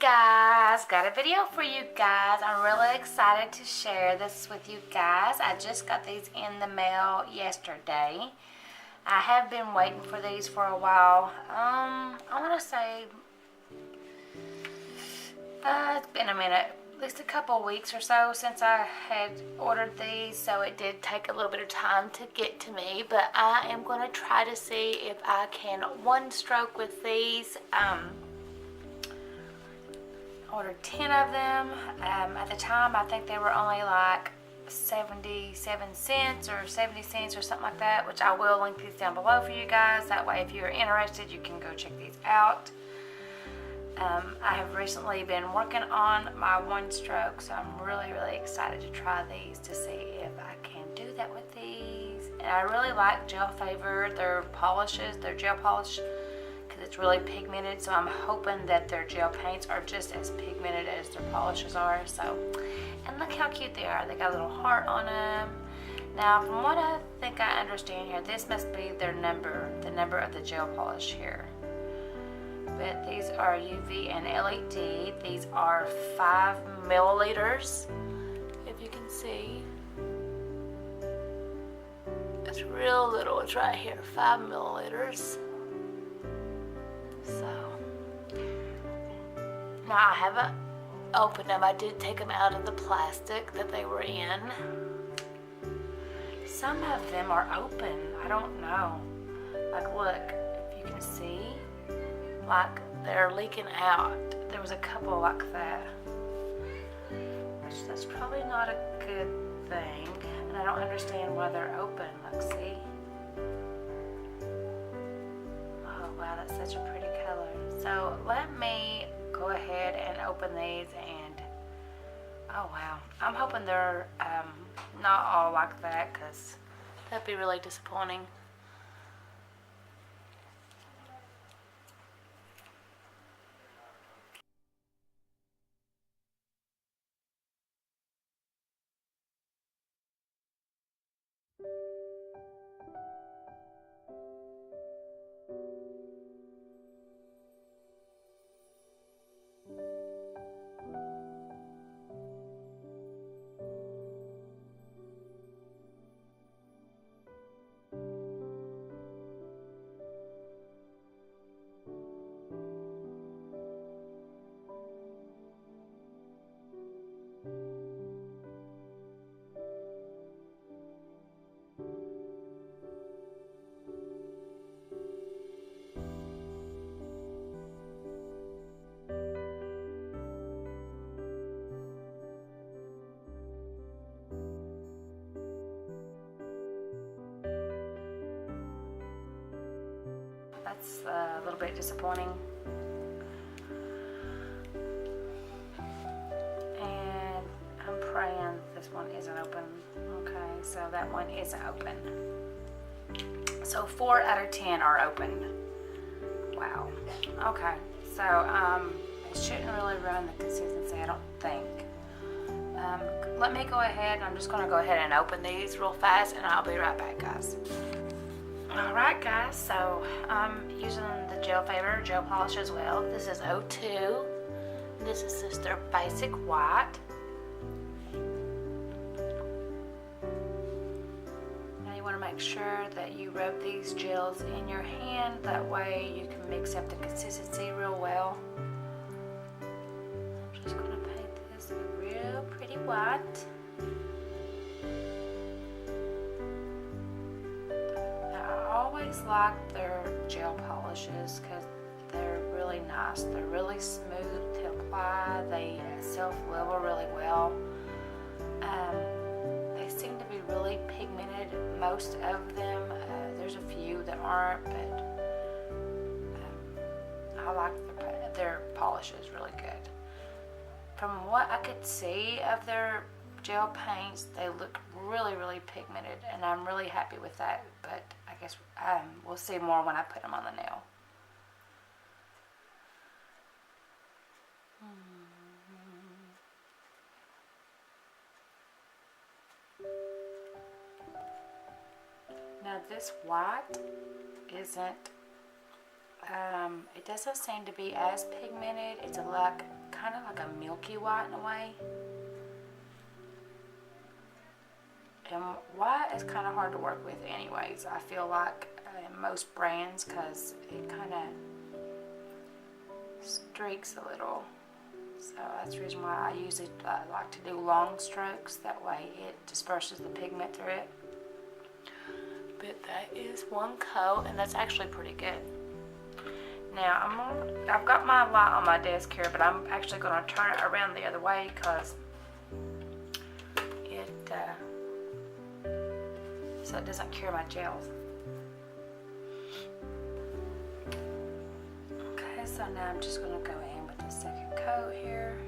Guys, got a video for you guys. I'm really excited to share this with you guys. I just got these in the mail yesterday. I have been waiting for these for a while. I want to say it's been a minute, at least a couple weeks or so since I had ordered these, so it did take a little bit of time to get to me, but I am going to try to see if I can one stroke with these. Ordered 10 of them. At the time I think they were only like 77 cents or 70 cents or something like that, which I will link these down below for you guys. That way if you're interested you can go check these out. I have recently been working on my one stroke, so I'm really excited to try these to see if I can do that with these. And I really like Gelfavor, their polishes, their gel polish, because it's really pigmented, so I'm hoping that their gel paints are just as pigmented as their polishes are. So, and look how cute they are. They got a little heart on them. Now from what I think I understand here, this must be their number, the number of the gel polish here. But these are UV and LED. These are 5 milliliters, if you can see. It's real little, it's right here, 5 milliliters. So, now I haven't opened them. I did take them out of the plastic that they were in. Some of them are open, I don't know. Like look, if you can see, like they're leaking out. There was a couple like that, which that's probably not a good thing, and I don't understand why they're open. Like see, oh wow, that's such a pretty color. So let me go ahead and open these, and oh wow, I'm hoping they're not all like that, because that'd be really disappointing. That's a little bit disappointing. And I'm praying this one isn't open. Okay, so that one isn't open. So 4 out of 10 are open. Wow. Okay, so it shouldn't really ruin the consistency, I don't think. Let me go ahead, I'm just going to go ahead and open these real fast, and I'll be right back, guys. Alright guys, so I'm using the Gelfavor gel polish as well. This is 02. This is just their basic white. Now you want to make sure that you rub these gels in your hand. That way you can mix up the consistency real well. I'm just going to paint this a real pretty white. I always like their gel polishes because they're really nice. They're really smooth to apply. They self-level really well. They seem to be really pigmented, most of them. There's a few that aren't, but I like their polishes really good. From what I could see of their gel paints, they look really pigmented, and I'm really happy with that, but I guess we'll see more when I put them on the nail. Now this white isn't, it doesn't seem to be as pigmented. It's a like kind of like a milky white in a way. And white is kind of hard to work with anyways, I feel like, in most brands, because it kind of streaks a little. So that's the reason why I usually like to do long strokes. That way it disperses the pigment through it. But that is one coat, and that's actually pretty good. Now I've got my light on my desk here, but I'm actually going to turn it around the other way because it so it doesn't cure my gels. Okay, so now I'm just going to go in with the second coat here.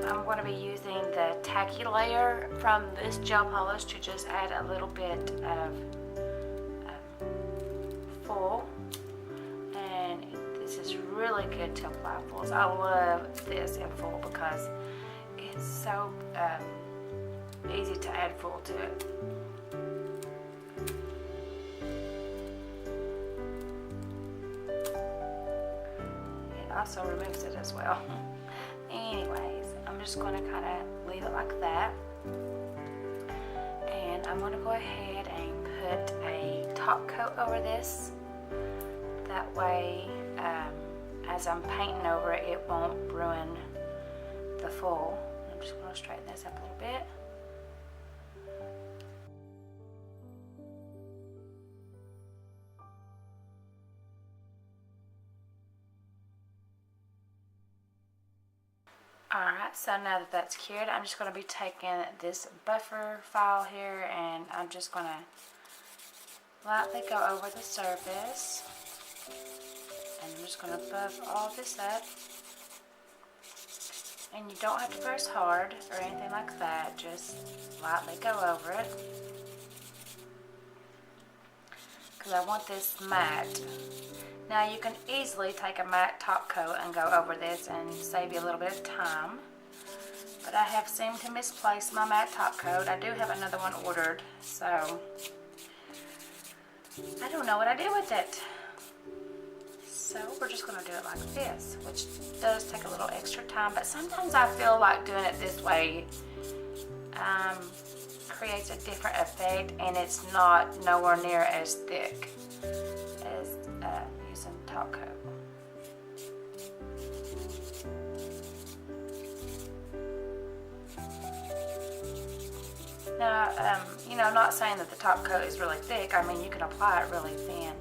I'm going to be using the tacky layer from this gel polish to just add a little bit of full, and this is really good to apply fulls. I love this in full because it's so easy to add full to it. It also removes it as well. Anyways, I'm just going to kind of leave it like that, and I'm going to go ahead and put a top coat over this. That way, as I'm painting over it, it won't ruin the full. I'm just going to straighten this up a little bit. Alright, so now that that's cured, I'm just going to be taking this buffer file here, and I'm just going to lightly go over the surface, and I'm just going to buff all this up. And you don't have to press hard or anything like that, just lightly go over it, because I want this matte. Now you can easily take a matte top coat and go over this and save you a little bit of time. But I have seemed to misplace my matte top coat. I do have another one ordered, so I don't know what I did with it. So we're just going to do it like this, which does take a little extra time, but sometimes I feel like doing it this way creates a different effect, and it's not nowhere near as thick as using top coat. Now, you know, I'm not saying that the top coat is really thick. I mean, you can apply it really thin.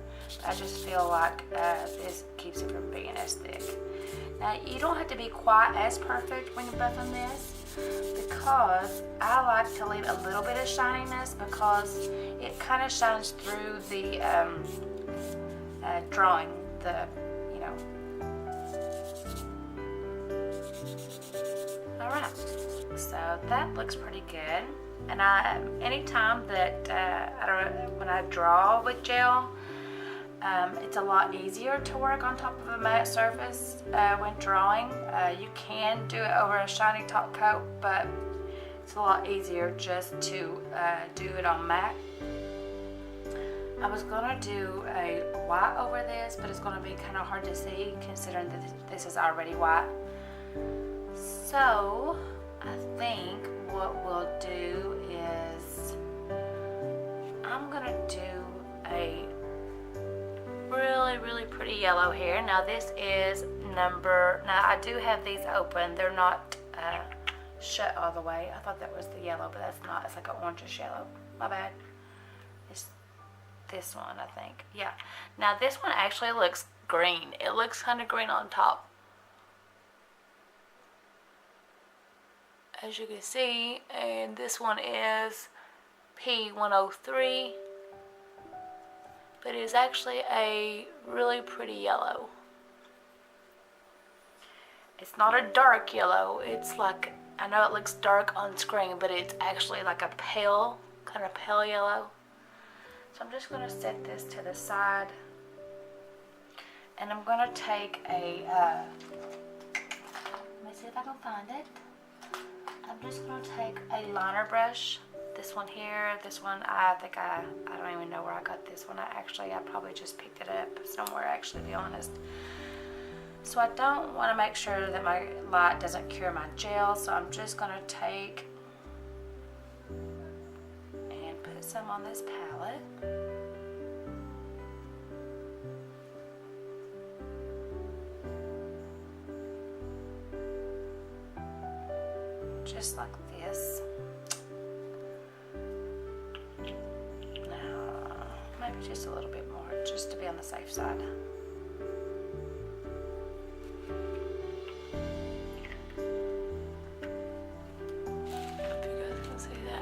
I just feel like this keeps it from being as thick. Now, you don't have to be quite as perfect when you're buffing this, because I like to leave a little bit of shininess, because it kind of shines through the drawing, you know. Alright, so that looks pretty good. And anytime that when I draw with gel, it's a lot easier to work on top of a matte surface when drawing. You can do it over a shiny top coat, but it's a lot easier just to do it on matte. I was going to do a white over this, but it's going to be kind of hard to see considering that this is already white. So I think what we'll do is I'm going to do a really pretty yellow here. Now this is now I do have these open. They're not shut all the way. I thought that was the yellow, but that's not. It's like an orangish yellow. My bad. It's this one, I think. Yeah. Now this one actually looks green. It looks kind of green on top, as you can see, and this one is P103. But it is actually a really pretty yellow. It's not a dark yellow. It's like, I know it looks dark on screen, but it's actually like a pale kind of pale yellow. So I'm just going to set this to the side. And I'm going to take a, let me see if I can find it. I'm just going to take a liner brush. This one here, this one, I think I don't even know where I got this one. I probably just picked it up somewhere, actually, to be honest. So I don't want to make sure that my light doesn't cure my gel, so I'm just going to take and put some on this palette. Just like this. Now, maybe just a little bit more, just to be on the safe side.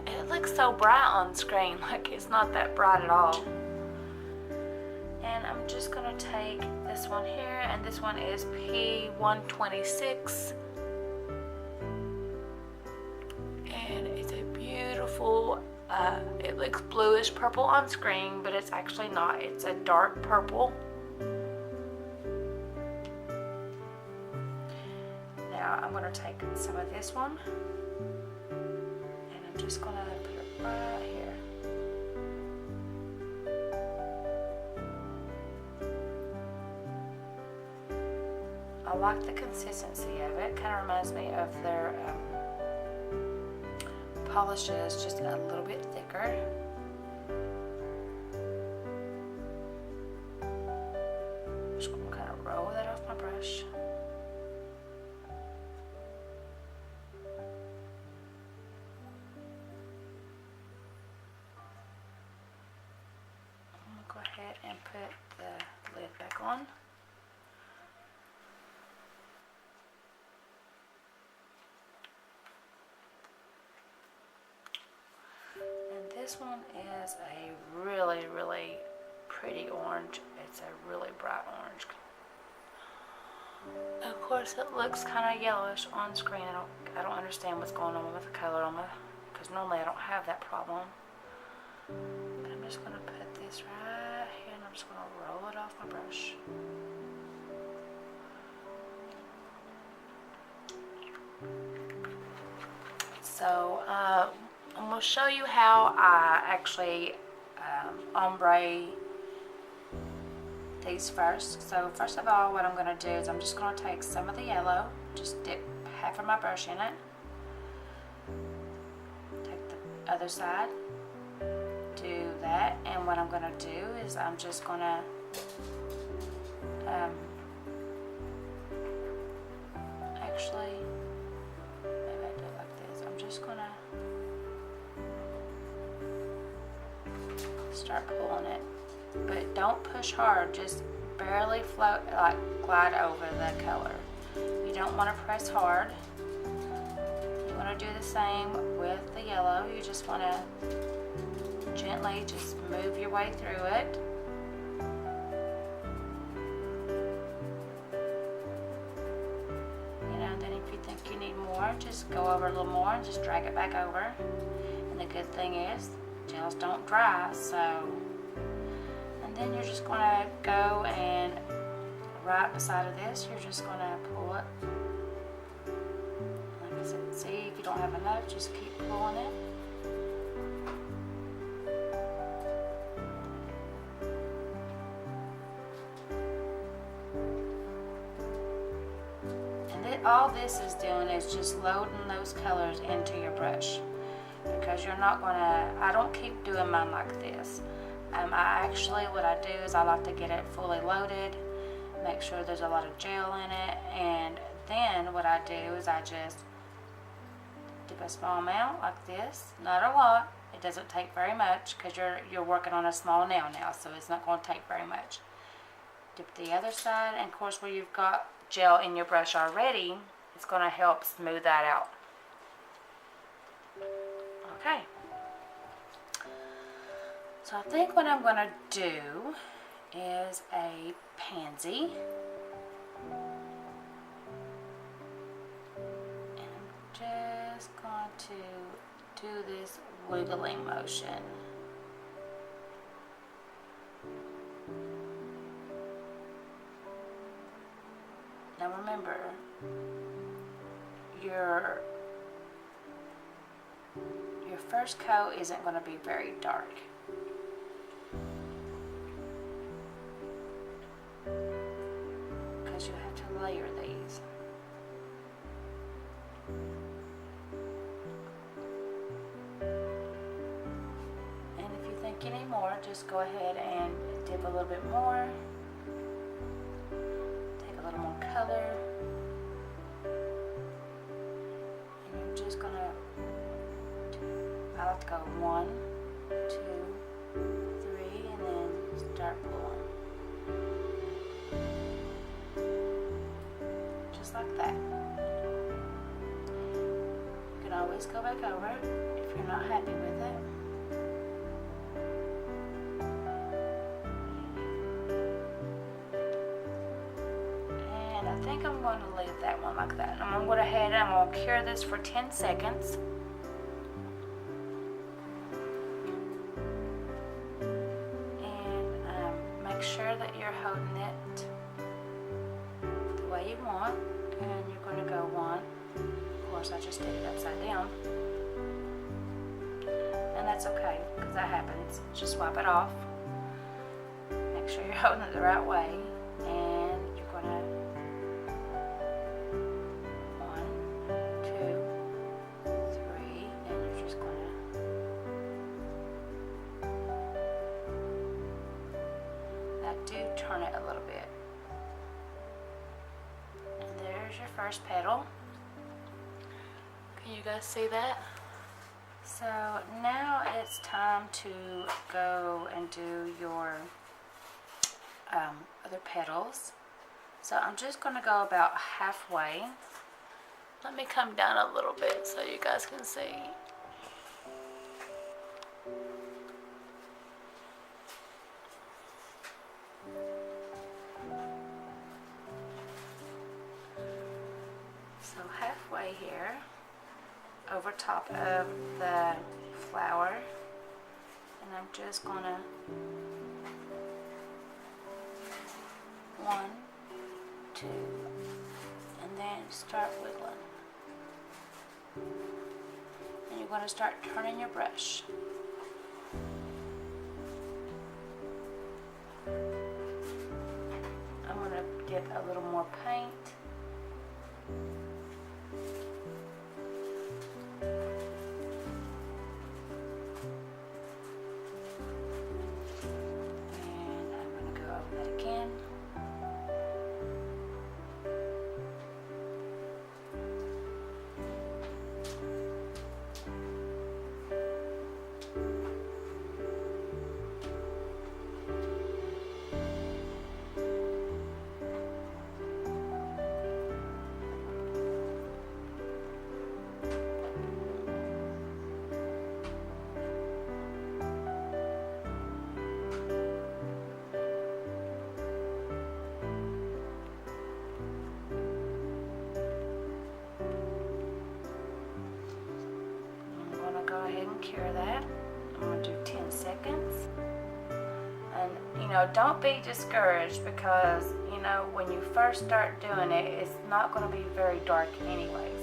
It looks so bright on screen, like it's not that bright at all. And I'm just going to take this one here, and this one is P126. And it's a beautiful, it looks bluish purple on screen, but it's actually not. It's a dark purple. Now I'm going to take some of this one. I'm just going to put it right here. I like the consistency of it. Kind of reminds me of their polishes, just a little bit thicker. I'm just going to kind of roll that off my brush. Go ahead and put the lid back on. And this one is a really, really pretty orange. It's a really bright orange. Of course, it looks kind of yellowish on screen. I don't understand what's going on with the color on my, because normally I don't have that problem. But I'm just going to put this right here, and I'm just going to roll it off my brush. So I'm going to show you how I actually ombre these first. So first of all, what I'm going to do is I'm just going to take some of the yellow, just dip half of my brush in it, take the other side, do that, and what I'm going to do is I'm just going to actually, maybe I do it like this. I'm just going to start pulling it, but don't push hard, just barely float, like glide over the color. You don't want to press hard. You want to do the same with the yellow. You just want to gently just move your way through it. You know, then if you think you need more, just go over a little more and just drag it back over. And the good thing is, gels don't dry, so. And then you're just going to go and right beside of this, you're just going to pull it. Like I said, see, if you don't have enough, just keep pulling it. All this is doing is just loading those colors into your brush, because you're not going to, I don't keep doing mine like this. I actually, what I do is I like to get it fully loaded, make sure there's a lot of gel in it, and then what I do is I just dip a small amount like this, not a lot. It doesn't take very much because you're working on a small nail now, so it's not going to take very much. Dip the other side, and of course where you've got gel in your brush already, it's going to help smooth that out. Okay. So I think what I'm going to do is a pansy. And I'm just going to do this wiggling motion. Now remember, your first coat isn't going to be very dark. Because you have to layer these. And if you think you need more, just go ahead and dip a little bit more. Take a little more color. And you're just going to, I like to go 1, 2, 3, and then start pulling. Just like that. You can always go back over it if you're not happy with it. And I think I'm going to leave that one like that. I'm going to go ahead and I'm going to cure this for 10 seconds. Make sure that you're holding it the way you want, and you're going to go 1. Of course, I just did it upside down, and that's okay because that happens. Just wipe it off. Make sure you're holding it the right way, and you're going to 1, 2, 3, and you're just going to do turn it a little bit. And there's your first petal. Can you guys see that? So now it's time to go and do your other petals. So I'm just going to go about halfway. Let me come down a little bit so you guys can see. So halfway here, over top of the flower, and I'm just gonna 1, 2, and then start wiggling. And you're gonna start turning your brush. I'm gonna dip a little more paint. Cure that. I'm going to do 10 seconds. And you know, don't be discouraged because you know when you first start doing it, it's not going to be very dark anyways.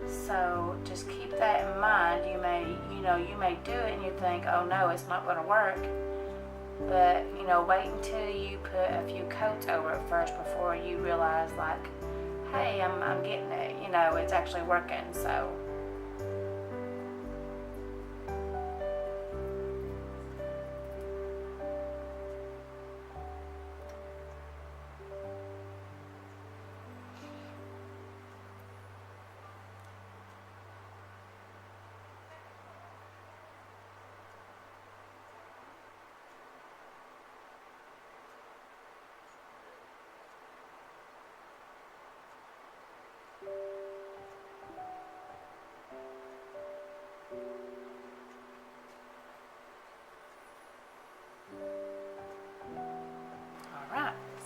So just keep that in mind. You may do it and you think, oh no, it's not going to work. But you know, wait until you put a few coats over it first before you realize like, hey, I'm getting it. You know, it's actually working. So.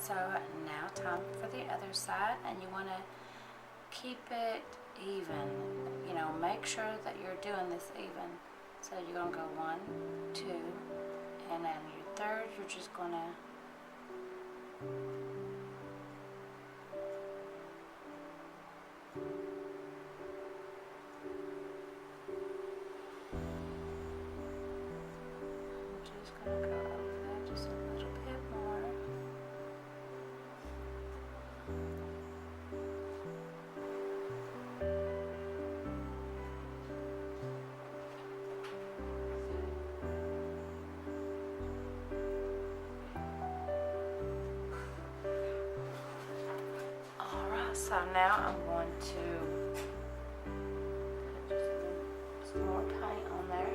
So now time for the other side, and you want to keep it even. You know, make sure that you're doing this even. So you're going to go 1, 2, and then your third, you're just going to go over that just a little bit more. Alright, so now I'm going to put just some more paint on there.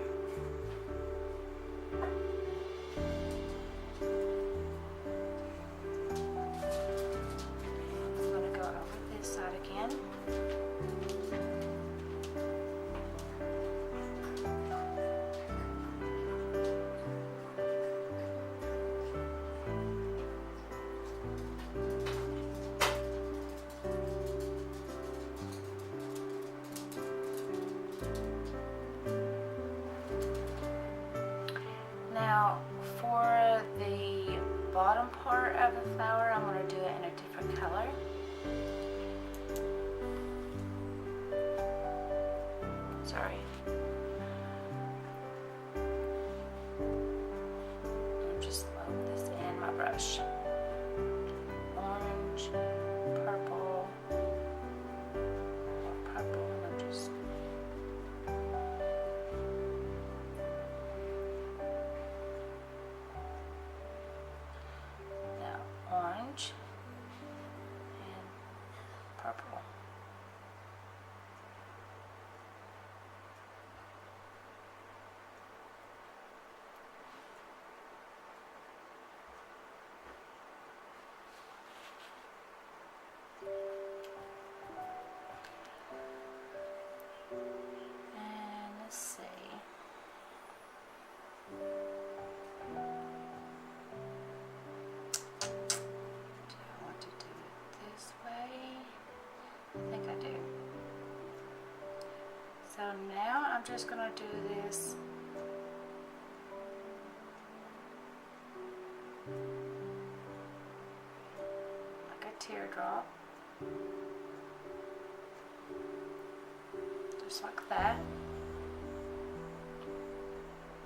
Again. Now for the bottom part of the flower, I'm going to do it in a different color. Sorry. I'm just loading this in my brush. Orange, purple, more purple, and I'm just now orange and purple. And let's see. Do I want to do it this way? I think I do. So now I'm just going to do this like a teardrop. Just like that.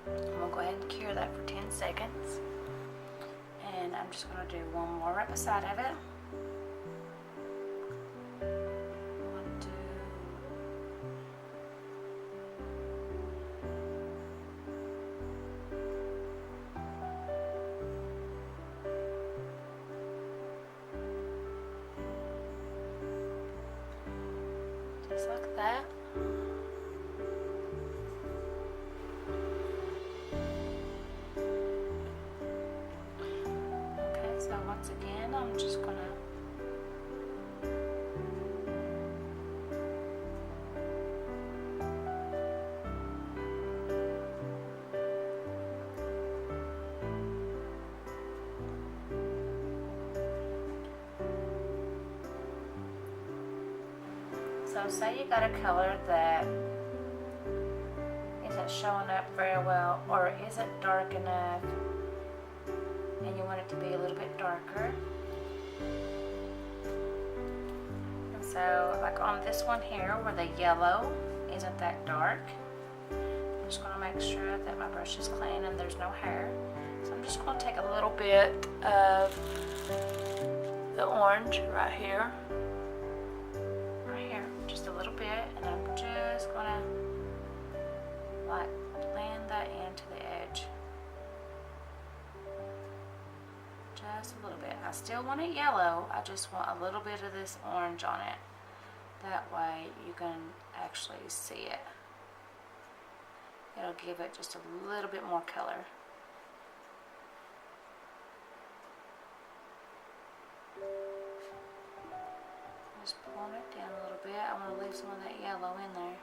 I'm going to go ahead and cure that for 10 seconds. And I'm just going to do one more right beside of it. 1, 2. Just like that. Okay, so once again, I'm just gonna So say you got a color that isn't showing up very well or isn't dark enough and you want it to be a little bit darker. And so like on this one here where the yellow isn't that dark, I'm just going to make sure that my brush is clean and there's no hair. So I'm just going to take a little bit of the orange right here. Just a little bit, and I'm just gonna like blend that into the edge. Just a little bit. I still want it yellow, I just want a little bit of this orange on it. That way you can actually see it. It'll give it just a little bit more color. Just pulling it down a little bit. I want to leave some of that yellow in there.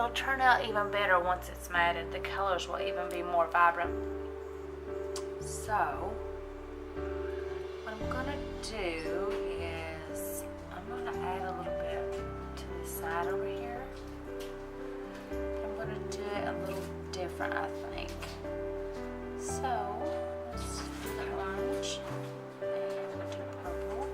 it'll turn out even better once it's matted. The colors will even be more vibrant. So what I'm gonna do is I'm gonna add a little bit to the side over here. I'm gonna do it a little different, I think. So let's do the orange and we'll do purple.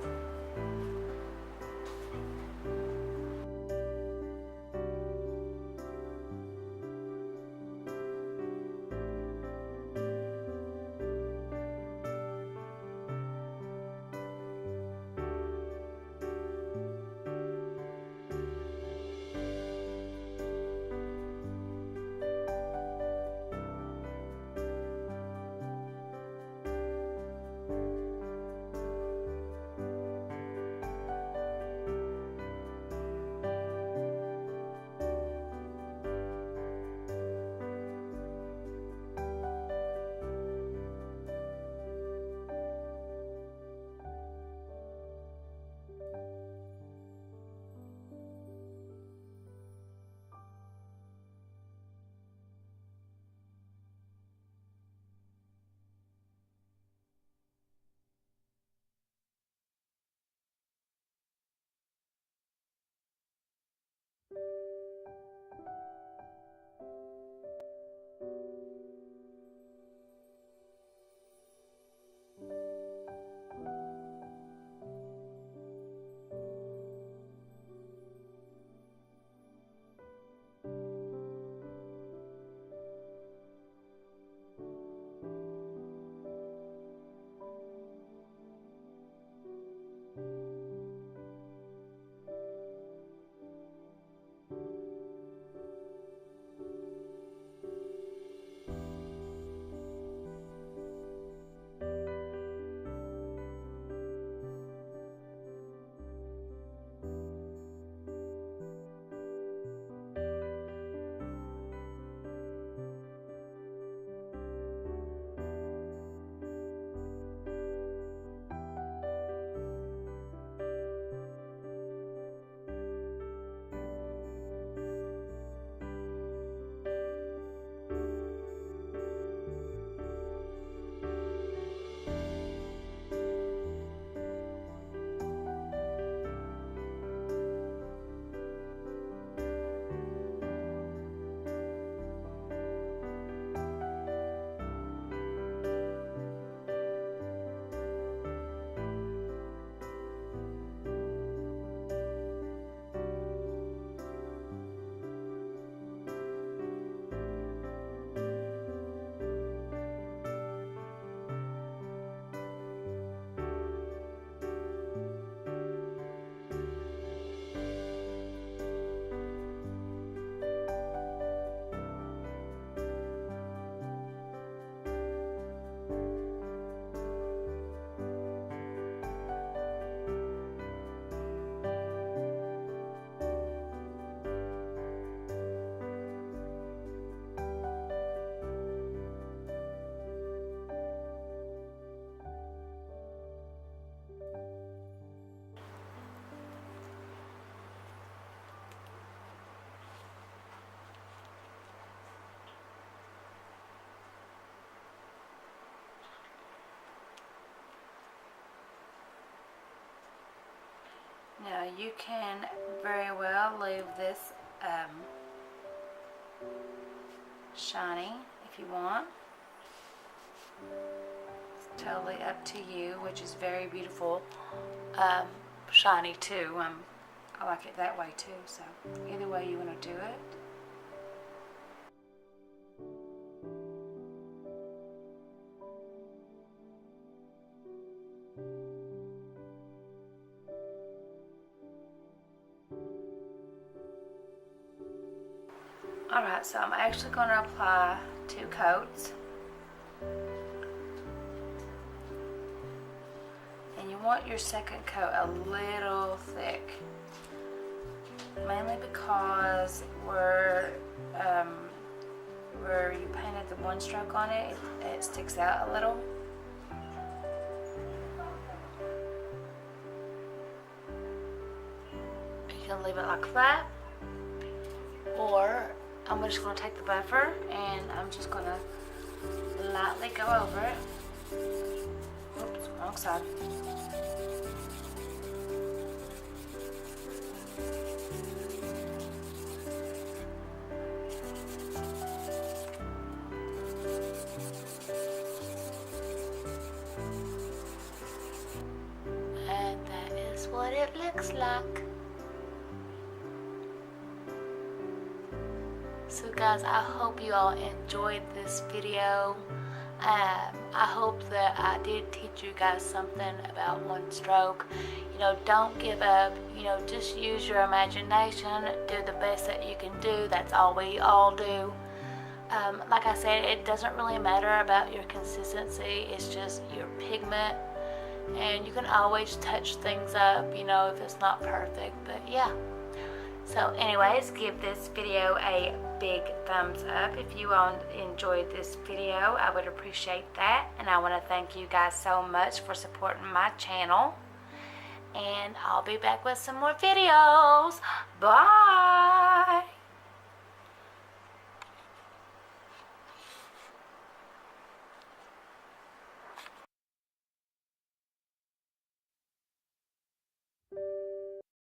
Now you can very well leave this shiny if you want. It's totally up to you, which is very beautiful. Shiny too. I like it that way too, so either way you want to do it. Alright, so I'm actually going to apply 2 coats. And you want your second coat a little thick. Mainly because where you painted the one stroke on it, it sticks out a little. You can leave it like that. Or I'm just going to take the buffer and I'm just going to lightly go over it. Oops, wrong side. And that is what it looks like. So guys, I hope you all enjoyed this video. I hope that I did teach you guys something about one stroke. You know, don't give up. You know, just use your imagination. Do the best that you can do. That's all we all do. Like I said, it doesn't really matter about your consistency. It's just your pigment. And you can always touch things up, you know, if it's not perfect. But yeah. So anyways, give this video a big thumbs up if you all enjoyed this video. I would appreciate that, and I want to thank you guys so much for supporting my channel, and I'll be back with some more videos. Bye.